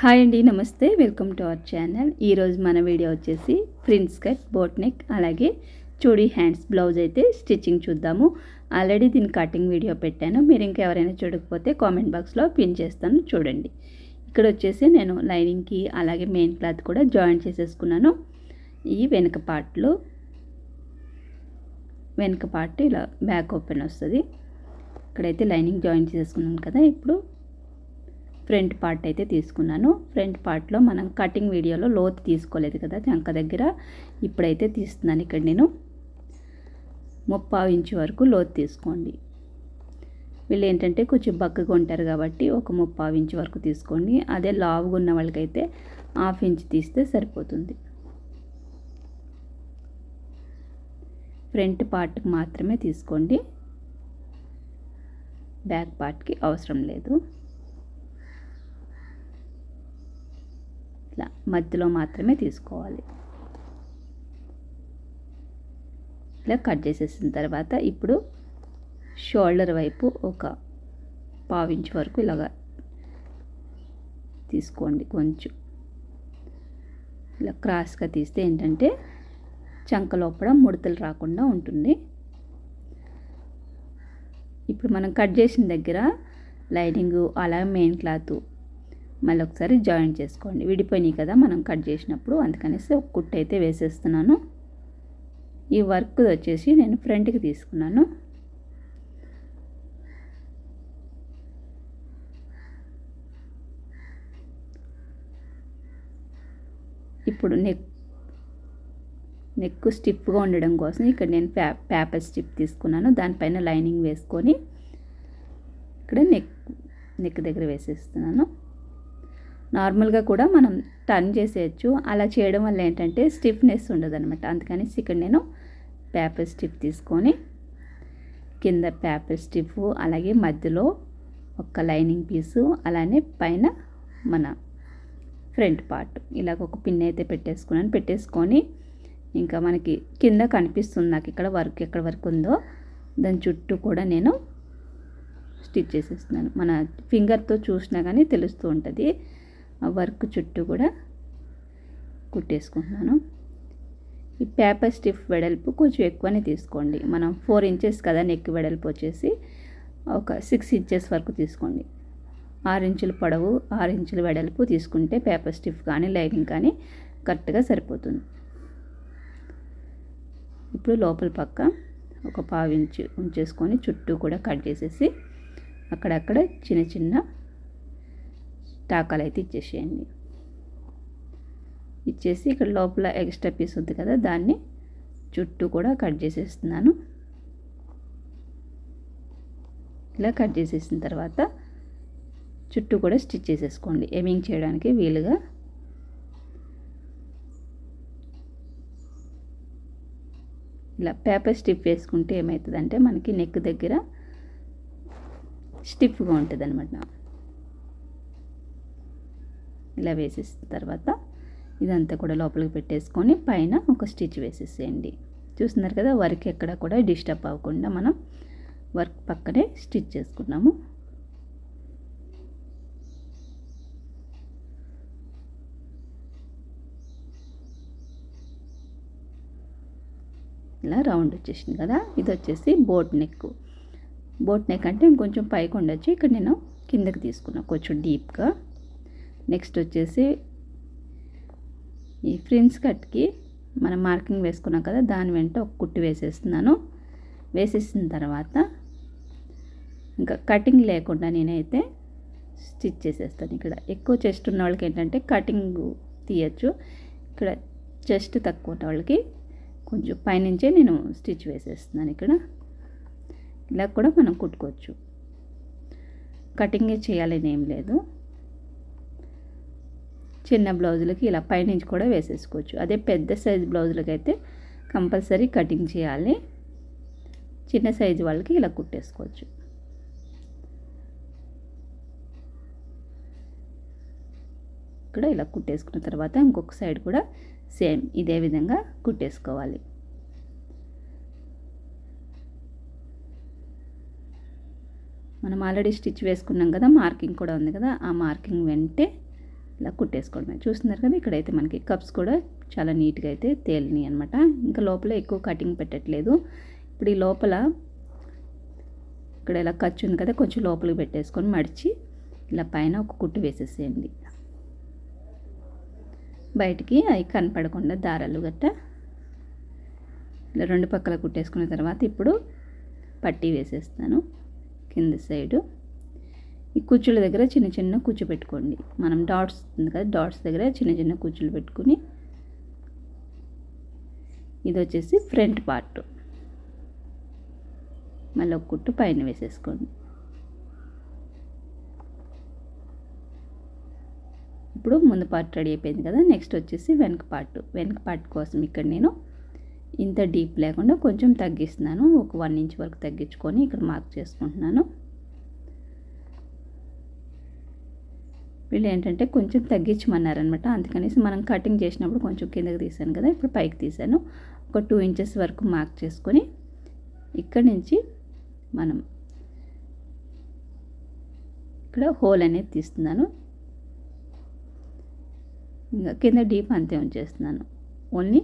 Hi అండి, నమస్తే. Welcome to our channel. ఈరోజు మన వీడియో వచ్చేసి ప్రిన్స్ కట్, బోట్ నెక్, అలాగే చూడీ హ్యాండ్స్ బ్లౌజ్ అయితే స్టిచ్చింగ్ చూద్దాము. ఆల్రెడీ దీని కటింగ్ వీడియో పెట్టాను. మీరు ఇంకెవరైనా చూడకపోతే కామెంట్ బాక్స్లో పిన్ చేస్తాను, చూడండి. ఇక్కడ వచ్చేసి నేను లైనింగ్కి అలాగే మెయిన్ క్లాత్ కూడా జాయిన్ చేసేసుకున్నాను. ఈ వెనక పార్ట్ ఇలా బ్యాక్ ఓపెన్ వస్తుంది. ఇక్కడైతే లైనింగ్ జాయిన్ చేసేసుకున్నాను కదా. ఇప్పుడు ఫ్రంట్ పార్ట్ అయితే తీసుకున్నాను. ఫ్రంట్ పార్ట్లో మనం కటింగ్ వీడియోలో లోతు తీసుకోలేదు కదా చంక దగ్గర, ఇప్పుడైతే తీస్తున్నాను. ఇక్కడ నేను 3/4 ఇంచు వరకు లోతు తీసుకోండి. వీళ్ళు ఏంటంటే కొంచెం బక్కగా ఉంటారు కాబట్టి ఒక 3/4 ఇంచు వరకు తీసుకోండి. అదే లావుగా ఉన్న వాళ్ళకైతే 1/2 ఇంచు తీస్తే సరిపోతుంది. ఫ్రంట్ పార్ట్కి మాత్రమే తీసుకోండి, బ్యాక్ పార్ట్కి అవసరం లేదు. ఇట్లా మధ్యలో మాత్రమే తీసుకోవాలి. ఇలా కట్ చేసేసిన తర్వాత ఇప్పుడు షోల్డర్ వైపు ఒక 1/4 ఇంచు వరకు ఇలాగా తీసుకోండి. కొంచెం ఇలా క్రాస్గా తీస్తే ఏంటంటే చంక లోపల ముడతలు రాకుండా ఉంటుంది. ఇప్పుడు మనం కట్ చేసిన దగ్గర లైనింగ్ అలాగే మెయిన్ క్లాత్ మళ్ళీ ఒకసారి జాయిన్ చేసుకోండి. విడిపోయినాయి కదా మనం కట్ చేసినప్పుడు, అందుకనేసి ఒక కుట్టు అయితే వేసేస్తున్నాను. ఈ వర్క్ వచ్చేసి నేను ఫ్రంట్కి తీసుకున్నాను. ఇప్పుడు నెక్ స్టిఫ్గా ఉండడం కోసం ఇక్కడ నేను పేపర్ స్టిప్ తీసుకున్నాను. దానిపైన లైనింగ్ వేసుకొని ఇక్కడ నెక్ దగ్గర వేసేస్తున్నాను. నార్మల్గా కూడా మనం టర్న్ చేసేయచ్చు. అలా చేయడం వల్ల ఏంటంటే స్టిఫ్నెస్ ఉండదు అనమాట. అందుకని ఇక్కడ నేను పేపర్ స్టిప్ తీసుకొని కింద పేపర్ స్టిఫ్, అలాగే మధ్యలో ఒక లైనింగ్ పీసు, అలానే పైన మన ఫ్రంట్ పార్ట్ ఇలాగ ఒక పిన్ అయితే పెట్టేసుకొని ఇంకా మనకి కింద కనిపిస్తుంది నాకు ఇక్కడ వర్క్ ఎక్కడ వరకు ఉందో దాని చుట్టూ కూడా నేను స్టిచ్ చేసేస్తున్నాను. మన ఫింగర్తో చూసినా కానీ తెలుస్తూ ఉంటుంది. ఆ వర్క్ చుట్టూ కూడా కుట్టేసుకుంటున్నాను. ఈ పేపర్ స్టిఫ్ వెడల్పు కొంచెం ఎక్కువనే తీసుకోండి. మనం 4 ఇంచెస్ కదా నెక్ వెడల్పు వచ్చేసి, ఒక 6 ఇంచెస్ వరకు తీసుకోండి. 6 ఇంచుల పొడవు 6 ఇంచుల వెడల్పు తీసుకుంటే పేపర్ స్టిఫ్ కానీ లైనింగ్ కానీ కరెక్ట్గా సరిపోతుంది. ఇప్పుడు లోపల పక్క ఒక 1/4 ఇంచు ఉంచేసుకొని చుట్టూ కూడా కట్ చేసేసి అక్కడక్కడ చిన్న చిన్న టాకాలు అయితే ఇచ్చేసేయండి. ఇచ్చేసి ఇక్కడ లోపల ఎక్స్ట్రా పీస్ ఉంది కదా దాన్ని చుట్టూ కూడా కట్ చేసేస్తున్నాను. ఇలా కట్ చేసేసిన తర్వాత చుట్టూ కూడా స్టిచ్ చేసేసుకోండి, ఎమింగ్ చేయడానికి వీలుగా. ఇలా పేపర్ స్టిఫ్ వేసుకుంటే ఏమవుతుందంటే మనకి నెక్ దగ్గర స్టిఫ్గా ఉంటుంది అనమాట. ఇలా వేసేసిన తర్వాత ఇదంతా కూడా లోపలికి పెట్టేసుకొని పైన ఒక స్టిచ్ వేసేసేయండి. చూస్తున్నారు కదా, వర్క్ ఎక్కడ కూడా డిస్టర్బ్ అవ్వకుండా మనం వర్క్ పక్కనే స్టిచ్ చేసుకున్నాము. ఇలా రౌండ్ వచ్చేసింది కదా. ఇది వచ్చేసి బోట్ నెక్ అంటే ఇంకొంచెం పైకి ఉండొచ్చు. ఇక్కడ నేను కిందకి తీసుకున్నాను కొంచెం డీప్గా. నెక్స్ట్ వచ్చేసి ఈ ఫ్రిన్స్ కట్కి మనం మార్కింగ్ వేసుకున్నాం కదా దాని వెంట ఒక కుట్టు వేసేస్తున్నాను. వేసేసిన తర్వాత ఇంకా కటింగ్ లేకుండా నేనైతే స్టిచ్ చేసేస్తాను. ఇక్కడ ఎక్కువ చెస్ట్ ఉన్న వాళ్ళకి ఏంటంటే కటింగ్ తీయచ్చు. ఇక్కడ చెస్ట్ తక్కువ ఉన్న వాళ్ళకి కొంచెం పైనుంచే నేను స్టిచ్ వేసేస్తున్నాను. ఇక్కడ ఇలా కూడా మనం కుట్టుకోవచ్చు, కటింగే చేయాలని ఏం లేదు. చిన్న బ్లౌజులకి ఇలా పైనుంచి కూడా వేసేసుకోవచ్చు. అదే పెద్ద సైజు బ్లౌజులకి అయితే కంపల్సరీ కటింగ్ చేయాలి. చిన్న సైజు వాళ్ళకి ఇలా కుట్టేసుకోవచ్చు. ఇక్కడ ఇలా కుట్టేసుకున్న తర్వాత ఇంకొక సైడ్ కూడా సేమ్ ఇదే విధంగా కుట్టేసుకోవాలి. మనం ఆల్రెడీ స్టిచ్ వేసుకున్నాం కదా, మార్కింగ్ కూడా ఉంది కదా, ఆ మార్కింగ్ వెంటే ఇలా కుట్టేసుకోవడమే. చూస్తున్నారు కదా, ఇక్కడైతే మనకి కప్స్ కూడా చాలా నీట్గా అయితే తేలినాయి అనమాట. ఇంకా లోపల ఎక్కువ కటింగ్ పెట్టట్లేదు. ఇప్పుడు ఈ లోపల ఇక్కడ ఇలా ఖర్చు ఉంది కదా, కొంచెం లోపలికి పెట్టేసుకొని మడిచి ఇలా పైన ఒక కుట్టు వేసేసేయండి. బయటికి అవి కనపడకుండా దారాలు గట్ట ఇలా 2 పక్కల కుట్టేసుకున్న తర్వాత ఇప్పుడు పట్టీ వేసేస్తాను కింద సైడు. ఈ కుచ్చుల దగ్గర చిన్న చిన్న కుచ్చు పెట్టుకోండి. మనం డాట్స్ ఉంది కదా, డాట్స్ దగ్గర చిన్న చిన్న కుచ్చులు పెట్టుకుని, ఇది వచ్చేసి ఫ్రంట్ పార్ట్, మళ్ళీ ఒక కుట్టు పైన వేసేసుకోండి. ఇప్పుడు ముందు పార్ట్ రెడీ అయిపోయింది కదా, నెక్స్ట్ వచ్చేసి వెనక పార్ట్ కోసం ఇక్కడ నేను ఇంత డీప్ లేకుండా కొంచెం తగ్గిస్తున్నాను. ఒక 1 ఇంచ్ వరకు తగ్గించుకొని ఇక్కడ మార్క్ చేసుకుంటున్నాను. వీళ్ళు ఏంటంటే కొంచెం తగ్గించమన్నారనమాట, అందుకనేసి మనం కటింగ్ చేసినప్పుడు కొంచెం కిందకి తీసాను కదా, ఇప్పుడు పైకి తీసాను. ఒక 2 ఇంచెస్ వరకు మార్క్ చేసుకొని ఇక్కడి నుంచి మనం ఇక్కడ హోల్ అనేది తీస్తున్నాను. ఇంకా కింద డీప్ అంతే ఉంచేస్తున్నాను. ఓన్లీ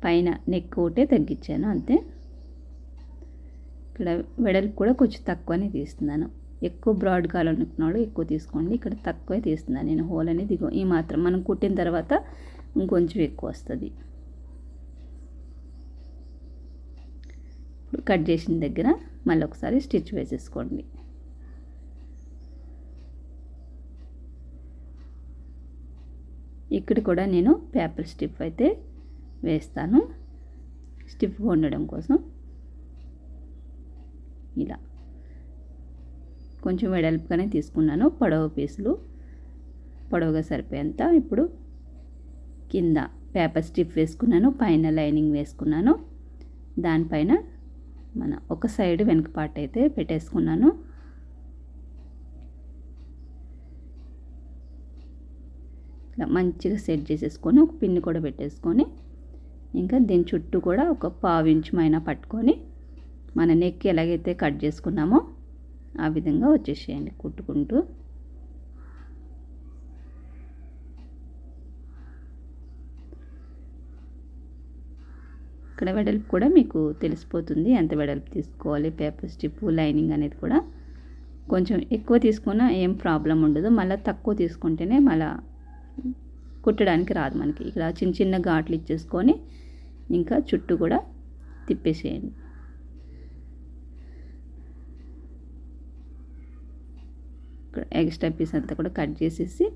పైన నెక్ ఒకటే తగ్గించాను అంతే. ఇక్కడ వెడల్పు కూడా కొంచెం తక్కువనే తీస్తున్నాను. ఎక్కువ బ్రాడ్ కావాలనుకున్నాడు ఎక్కువ తీసుకోండి, ఇక్కడ తక్కువే తీస్తున్నాను నేను. హోల్ అనేది ఈ మాత్రం మనం కుట్టిన తర్వాత ఇంకొంచెం ఎక్కువ వస్తుంది. ఇప్పుడు కట్ చేసిన దగ్గర మళ్ళీ ఒకసారి స్టిచ్ వేసేసుకోండి. ఇక్కడ కూడా నేను పేపర్ స్టిఫ్ అయితే వేస్తాను, స్టిఫ్గా ఉండడం కోసం. ఇలా కొంచెం వెడల్పుగానే తీసుకున్నాను, పొడవు పీసులు పొడవుగా సరిపోయేంత. ఇప్పుడు కింద పేపర్ స్టిఫ్ వేసుకున్నాను, పైన లైనింగ్ వేసుకున్నాను. దానిపైన మన ఒక సైడ్ వెనక పార్ట్ అయితే పెట్టేసుకున్నాను. ఇలా మంచిగా సెట్ చేసేసుకొని ఒక పిన్ కూడా పెట్టేసుకొని, ఇంకా దీని చుట్టూ కూడా ఒక 1/2 ఇంచ్ మైనా పట్టుకొని మన నెక్ ఎలాగైతే కట్ చేసుకున్నామో ఆ విధంగా వచ్చేసేయండి కుట్టుకుంటూ. ఇక్కడ వెడల్పు కూడా మీకు తెలిసిపోతుంది, ఎంత వెడల్పు తీసుకోవాలి. పేపర్ స్టిఫ్ లైనింగ్ అనేది కూడా కొంచెం ఎక్కువ తీసుకున్నా ఏం ప్రాబ్లం ఉండదు, మళ్ళీ తక్కువ తీసుకుంటేనే మళ్ళీ కుట్టడానికి రాదు మనకి. ఇక్కడ చిన్న చిన్న ఘాట్లు ఇచ్చేసుకొని ఇంకా చుట్టూ కూడా తిప్పేసేయండి. ఇక్కడ ఎక్స్ట్రా పీస్ అంతా కూడా కట్ చేసేసి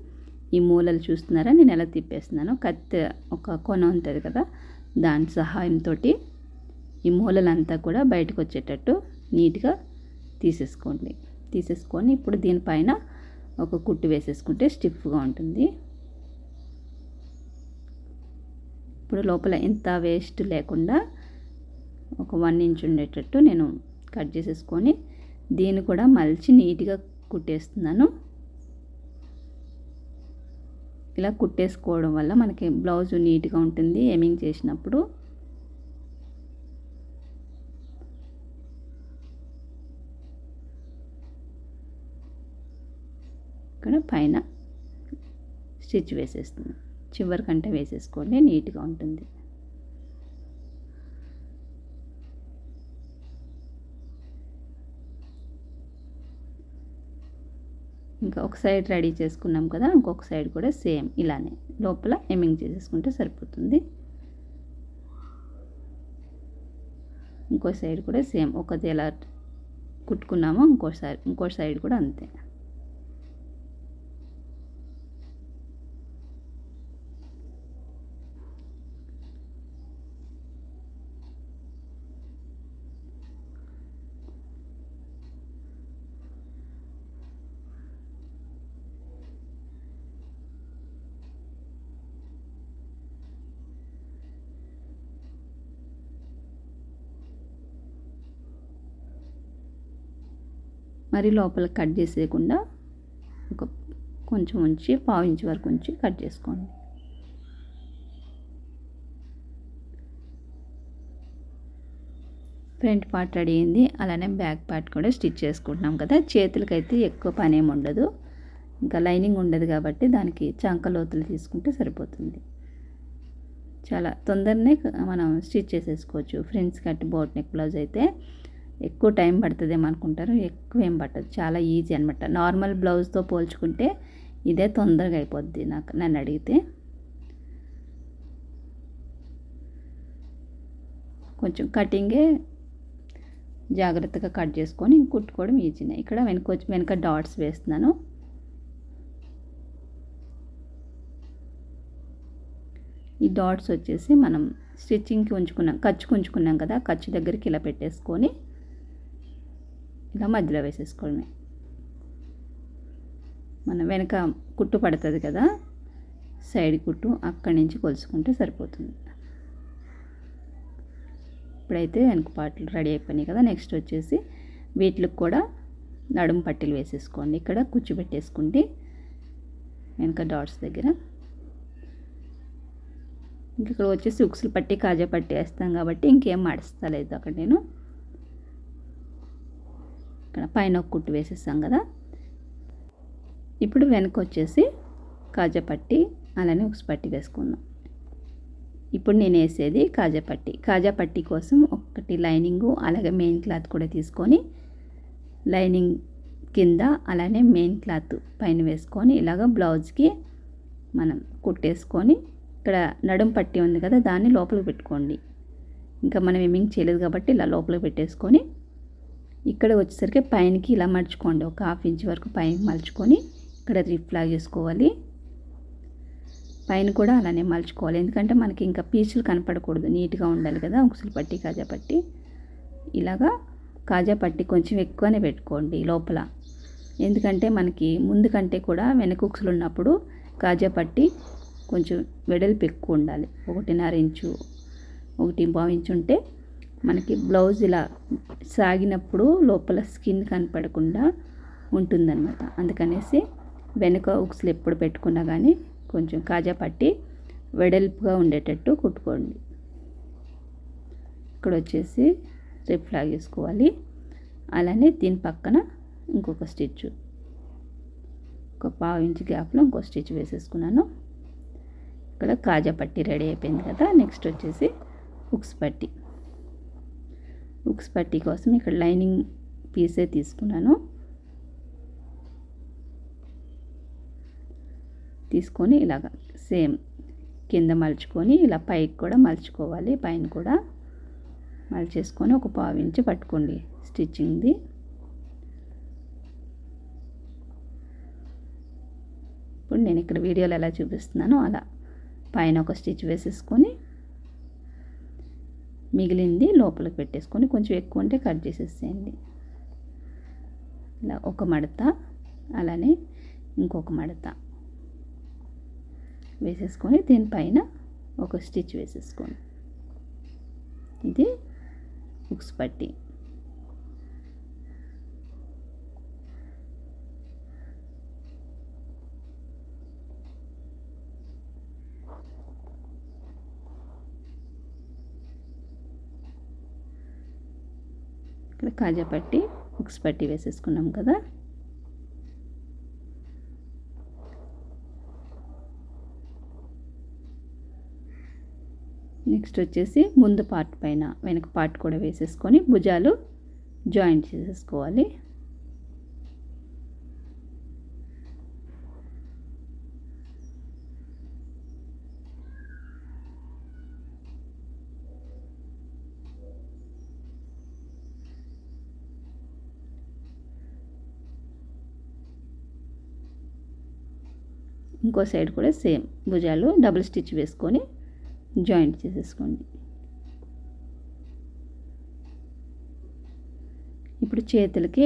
ఈ మూలలు చూస్తున్నారా నేను ఎలా తిప్పేస్తున్నాను. కత్తి ఒక కొన ఉంటుంది కదా, దాని సహాయంతో ఈ మూలలంతా కూడా బయటకు వచ్చేటట్టు నీట్గా తీసేసుకొని ఇప్పుడు దీనిపైన ఒక కుట్టు వేసేసుకుంటే స్టిఫ్గా ఉంటుంది. ఇప్పుడు లోపల ఎంత వేస్ట్ లేకుండా ఒక 1 ఇంచ్ ఉండేటట్టు నేను కట్ చేసేసుకొని దీన్ని కూడా మలిచి నీట్గా కుట్టేస్తున్నాను. ఇలా కుట్టేసుకోవడం వల్ల మనకి బ్లౌజ్ నీట్గా ఉంటుంది హెమ్మింగ్ చేసినప్పుడు. ఇక్కడ పైన స్టిచ్ వేసేస్తున్నాను, చివరికంటే వేసేసుకోండి, నీట్గా ఉంటుంది. ఇంకా ఒక సైడ్ రెడీ చేసుకున్నాం కదా, ఇంకొక సైడ్ కూడా సేమ్ ఇలానే లోపల హెమ్మింగ్ చేసేసుకుంటే సరిపోతుంది. ఇంకో సైడ్ కూడా సేమ్ ఒకటి ఎలా కుట్టుకున్నామో ఇంకో సైడ్ కూడా అంతే. మరి లోపల కట్ చేసేయకుండా ఒక కొంచెం ఉంచి 1/2 ఇంచ్ వరకు ఉంచి కట్ చేసుకోండి. ఫ్రంట్ పార్ట్ రెడీ అయింది. అలానే బ్యాక్ పార్ట్ కూడా స్టిచ్ చేసుకుంటున్నాం కదా. చేతులకైతే ఎక్కువ పని ఏమి ఉండదు. ఇంకా లైనింగ్ ఉండదు కాబట్టి దానికి చంక లోతులు తీసుకుంటే సరిపోతుంది. చాలా తొందరనే మనం స్టిచ్ చేసేసుకోవచ్చు. Frills cut boat neck blouse అయితే ఎక్కువ టైం పడుతుందేమో అనుకుంటారు, ఎక్కువ ఏం పట్టదు, చాలా ఈజీ అనమాట. నార్మల్ బ్లౌజ్తో పోల్చుకుంటే ఇదే తొందరగా అయిపోద్ది నన్ను అడిగితే. కొంచెం కటింగే జాగ్రత్తగా కట్ చేసుకొని కుట్టుకోవడం ఈజీనే. ఇక్కడ వెనక డాట్స్ వేస్తున్నాను. ఈ డాట్స్ వచ్చేసి మనం స్టిచ్చింగ్కి ఖర్చుకు ఉంచుకున్నాం కదా, ఖర్చు దగ్గరికి ఇలా పెట్టేసుకొని ఇలా మధ్యలో వేసేసుకోవడమే. మన వెనక కుట్టు పడుతుంది కదా, సైడ్ కుట్టు, అక్కడి నుంచి కొలుసుకుంటే సరిపోతుంది. ఇప్పుడైతే వెనక పార్ట్లు రెడీ అయిపోయినాయి కదా. నెక్స్ట్ వచ్చేసి వీటికి కూడా నడుము పట్టీలు వేసేసుకోండి. ఇక్కడ కుచ్చు పెట్టేసుకుంటే వెనక డాట్స్ దగ్గర. ఇంక ఇక్కడ వచ్చేసి ఉక్సులు పట్టి కాజా పట్టి వేస్తాం కాబట్టి ఇంకేం మడుస్తలేదు అక్కడ నేను. ఇక్కడ పైన ఒక కుట్టు వేసేస్తాం కదా. ఇప్పుడు వెనక వచ్చేసి కాజా పట్టి అలానే ఉక్సు పట్టి వేసుకుందాం. ఇప్పుడు నేను వేసేది కాజా పట్టి కోసం ఒకటి లైనింగు అలాగే మెయిన్ క్లాత్ కూడా తీసుకొని లైనింగ్ కింద అలానే మెయిన్ క్లాత్ పైన వేసుకొని ఇలాగ బ్లౌజ్కి మనం కుట్టేసుకొని ఇక్కడ నడుం పట్టి ఉంది కదా దాన్ని లోపలికి పెట్టుకోండి. ఇంకా మనం ఏమింగ్ చేయలేదు కాబట్టి ఇలా లోపలికి పెట్టేసుకొని ఇక్కడ వచ్చేసరికి పైనకి ఇలా మడుచుకోండి. ఒక 1/2 ఇంచ్ వరకు పైన మలుచుకొని ఇక్కడ రిఫ్లా చేసుకోవాలి. పైన కూడా అలానే మలుచుకోవాలి, ఎందుకంటే మనకి ఇంకా పీచులు కనపడకూడదు, నీట్గా ఉండాలి కదా ఉక్సులు పట్టి కాజా పట్టి. ఇలాగా కాజా పట్టి కొంచెం ఎక్కువనే పెట్టుకోండి లోపల, ఎందుకంటే మనకి ముందు కంటే కూడా వెనక ఉక్సులు ఉన్నప్పుడు కాజా పట్టి కొంచెం వెడల్పు ఎక్కువ ఉండాలి. 1.5 ఇంచు 1.5 ఇంచు ఉంటే మనకి బ్లౌజ్ ఇలా సాగినప్పుడు లోపల స్కిన్ కనపడకుండా ఉంటుందన్నమాట. అందుకనేసి వెనక ఉక్సులు ఎప్పుడు పెట్టుకున్నా కానీ కొంచెం కాజా పట్టి వెడల్పుగా ఉండేటట్టు కుట్టుకోండి. ఇక్కడ వచ్చేసి రిఫ్లా చేసుకోవాలి. అలానే దీని పక్కన ఇంకొక స్టిచ్, ఒక 1/2 ఇంచ్ గ్యాప్లో ఇంకో స్టిచ్ వేసేసుకున్నాను. ఇక్కడ కాజా పట్టి రెడీ అయిపోయింది కదా. నెక్స్ట్ వచ్చేసి ఉక్స్ పట్టి కోసం ఇక్కడ లైనింగ్ పీసే తీసుకున్నాను. తీసుకొని ఇలాగ సేమ్ కింద మలుచుకొని ఇలా పైకి కూడా మలుచుకోవాలి. పైన కూడా మలిచేసుకొని ఒక 1/2 ఇంచ్ పట్టుకోండి స్టిచ్చింగ్ది. ఇప్పుడు నేను ఇక్కడ వీడియోలో ఎలా చూపిస్తున్నానో అలా పైన ఒక స్టిచ్ వేసేసుకొని మిగిలింది లోపలికి పెట్టేసుకొని కొంచెం ఎక్కువ ఉంటే కట్ చేసేసేయండి. ఇలా ఒక మడత అలానే ఇంకొక మడత వేసేసుకొని దీనిపైన ఒక స్టిచ్ వేసేసుకోండి. ఇది ఉక్స్ పట్టి. ఇక్కడ కాజా పట్టి ఉక్స్ పట్టి వేసేసుకున్నాం కదా. నెక్స్ట్ వచ్చేసి ముందు పార్ట్ పైన వెనక పార్ట్ కూడా వేసేసుకొని భుజాలు జాయింట్ చేసేసుకోవాలి. ఇంకో సైడ్ కూడా సేమ్ భుజాలు డబుల్ స్టిచ్ వేసుకొని జాయింట్ చేసేసుకోండి. ఇప్పుడు చేతులకి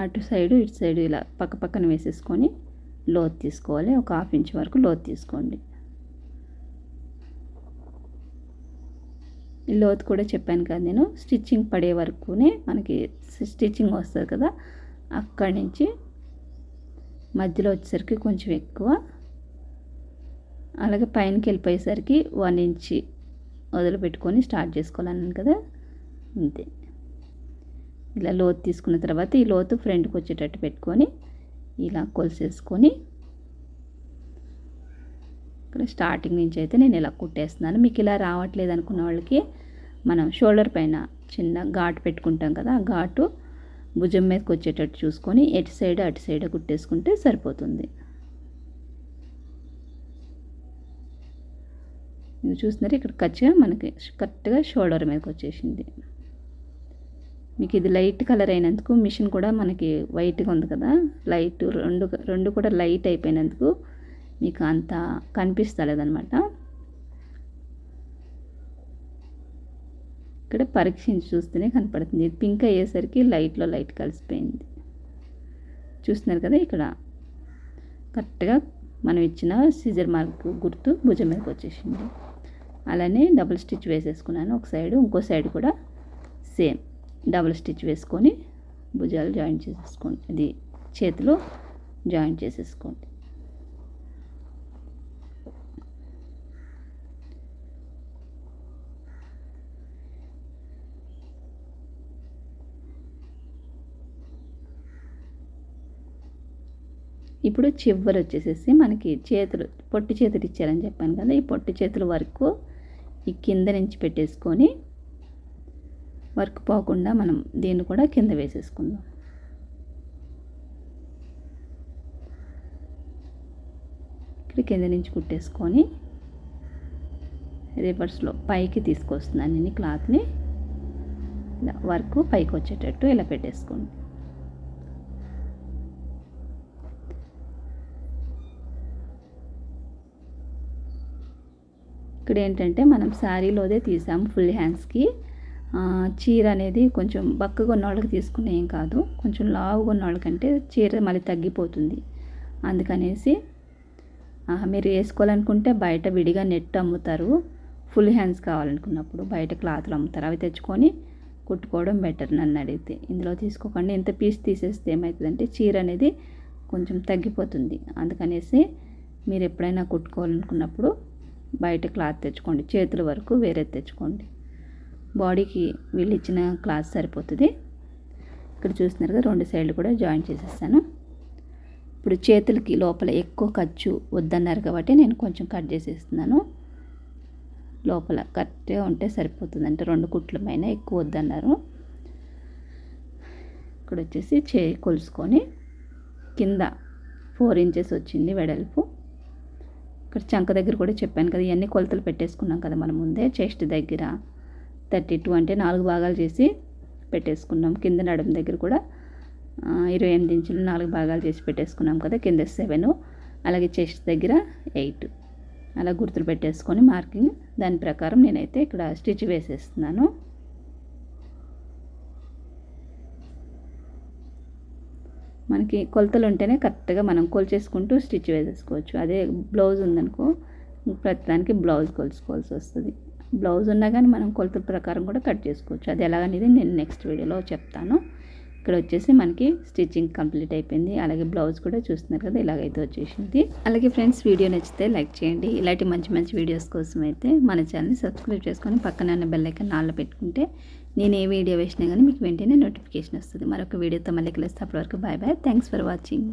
అటు సైడు ఇటు సైడు ఇలా పక్క పక్కన వేసేసుకొని లోతు తీసుకోవాలి. ఒక 1/2 ఇంచ్ వరకు లోతు తీసుకోండి. ఈ లోతు కూడా చెప్పాను కదా నేను, స్టిచ్చింగ్ పడే వరకునే మనకి స్టిచ్చింగ్ వస్తుంది కదా, అక్కడి నుంచి మధ్యలో వచ్చేసరికి కొంచెం ఎక్కువ, అలాగే పైనకి వెళ్ళిపోయేసరికి 1 ఇంచ్ వదిలిపెట్టుకొని స్టార్ట్ చేసుకోవాలన్నాను కదా, అంతే. ఇలా లోతు తీసుకున్న తర్వాత ఈ లోతు ఫ్రంట్కి వచ్చేటట్టు పెట్టుకొని ఇలా కొలిసేసుకొని ఇక్కడ స్టార్టింగ్ నుంచి అయితే నేను ఇలా కుట్టేస్తున్నాను. మీకు ఇలా రావట్లేదు అనుకున్న వాళ్ళకి మనం షోల్డర్ పైన చిన్న ఘాటు పెట్టుకుంటాం కదా, ఆ ఘాటు భుజం మీదకి వచ్చేటట్టు చూసుకొని ఎటు సైడ్ అటు సైడ్ కుట్టేసుకుంటే సరిపోతుంది. మీరు చూస్తున్నారు ఇక్కడ కచ్చిగా మనకి కరెక్ట్గా షోల్డర్ మీదకి వచ్చేసింది. మీకు ఇది లైట్ కలర్ అయినందుకు మిషన్ కూడా మనకి వైట్గా ఉంది కదా, లైట్ రెండు కూడా లైట్ అయిపోయినందుకు మీకు అంత కనిపిస్తలేదన్నమాట. ఇక్కడ పరీక్షించి చూస్తేనే కనపడుతుంది. ఇది పింక్ అయ్యేసరికి లైట్లో లైట్ కలిసిపోయింది. చూస్తున్నారు కదా, ఇక్కడ కరెక్ట్గా మనం ఇచ్చిన సిజర్ మార్క్ గుర్తు భుజం మీదకి వచ్చేసింది. అలానే డబుల్ స్టిచ్ వేసేసుకున్నాను ఒక సైడు, ఇంకో సైడ్ కూడా సేమ్ డబుల్ స్టిచ్ వేసుకొని భుజాలు జాయింట్ చేసేసుకోండి, ఇది చేతులు జాయింట్ చేసేసుకోండి. ఇప్పుడు చివరి వచ్చేసేసి మనకి చేతులు పొట్టి చేతులు ఇచ్చారని చెప్పాను కదా, ఈ పొట్టి చేతుల వరకు ఈ కింద నుంచి పెట్టేసుకొని వర్క్ పోకుండా మనం దీన్ని కూడా కింద వేసేసుకుందాం. ఇక్కడ కింద నుంచి కుట్టేసుకొని రివర్స్లో పైకి తీసుకొస్తున్నాను నేను క్లాత్ని, ఇలా వర్క్ పైకి వచ్చేటట్టు ఇలా పెట్టేసుకోండి. ఇక్కడ ఏంటంటే మనం శారీలోదే తీసాము ఫుల్ హ్యాండ్స్కి. చీర అనేది కొంచెం బక్కగా ఉన్న వాళ్ళకి తీసుకునే ఏం కాదు, కొంచెం లావుగా ఉన్న వాళ్ళకంటే చీర మళ్ళీ తగ్గిపోతుంది. అందుకనేసి మీరు వేసుకోవాలనుకుంటే బయట విడిగా నెట్ అమ్ముతారు, ఫుల్ హ్యాండ్స్ కావాలనుకున్నప్పుడు బయట క్లాత్లు అమ్ముతారు, అవి తెచ్చుకొని కుట్టుకోవడం బెటర్ నన్ను అడిగితే. ఇందులో తీసుకోకండి, ఇంత పీస్ తీసేస్తే ఏమవుతుందంటే చీర అనేది కొంచెం తగ్గిపోతుంది. అందుకనేసి మీరు ఎప్పుడైనా కుట్టుకోవాలనుకున్నప్పుడు బయట క్లాత్ తెచ్చుకోండి, చేతుల వరకు వేరే తెచ్చుకోండి. బాడీకి వీళ్ళు ఇచ్చిన క్లాత్ సరిపోతుంది. ఇక్కడ చూస్తున్నారు కదా, రెండు సైడ్లు కూడా జాయింట్ చేసేస్తాను. ఇప్పుడు చేతులకి లోపల ఎక్కువ ఖర్చు వద్దన్నారు కాబట్టి నేను కొంచెం కట్ చేసేస్తున్నాను. లోపల కరెక్ట్గా ఉంటే సరిపోతుంది, అంటే రెండు కుట్ల పైన ఎక్కువ వద్దన్నారు. ఇక్కడ వచ్చేసి కొలుసుకొని కింద 4 ఇంచెస్ వచ్చింది వెడల్పు. ఇక్కడ చంక దగ్గర కూడా చెప్పాను కదా, ఇవన్నీ కొలతలు పెట్టేసుకున్నాం కదా మనం ముందే. చెస్ట్ దగ్గర 32 అంటే 4 భాగాలు చేసి పెట్టేసుకున్నాం. కింద నడుము దగ్గర కూడా 28 ఇంచులు 4 భాగాలు చేసి పెట్టేసుకున్నాం కదా, కింద 7, అలాగే చెస్ట్ దగ్గర 8 అలా గుర్తులు పెట్టేసుకొని మార్కింగ్ దాని ప్రకారం నేనైతే ఇక్కడ స్టిచ్ వేసేస్తున్నాను. మనకి కొలతలు ఉంటేనే కరెక్ట్గా మనం కొలిచేసుకుంటూ స్టిచ్ వేసేసుకోవచ్చు. అదే బ్లౌజ్ ఉందనుకో ప్రతిదానికి బ్లౌజ్ కొలుసుకోవాల్సి వస్తుంది. బ్లౌజ్ ఉన్నా కానీ మనం కొలతల ప్రకారం కూడా కట్ చేసుకోవచ్చు. అది ఎలాగనేది నేను నెక్స్ట్ వీడియోలో చెప్తాను. ఇక్కడ వచ్చేసి మనకి స్టిచ్చింగ్ కంప్లీట్ అయిపోయింది. అలాగే బ్లౌజ్ కూడా చూస్తున్నారు కదా, ఇలాగైతే వచ్చేసింది. అలాగే ఫ్రెండ్స్, వీడియో నచ్చితే లైక్ చేయండి. ఇలాంటి మంచి మంచి వీడియోస్ కోసం అయితే మన ఛానల్ని సబ్స్క్రైబ్ చేసుకొని పక్కన ఉన్న బెల్ ఐకాన్ ఆన్లో పెట్టుకుంటే నేను ఏ వీడియో వేసినా కానీ మీకు వెంటనే నోటిఫికేషన్ వస్తుంది. మరొక వీడియోతో మళ్ళీ కలుస్తే, అప్పటి వరకు bye bye. Thanks for watching.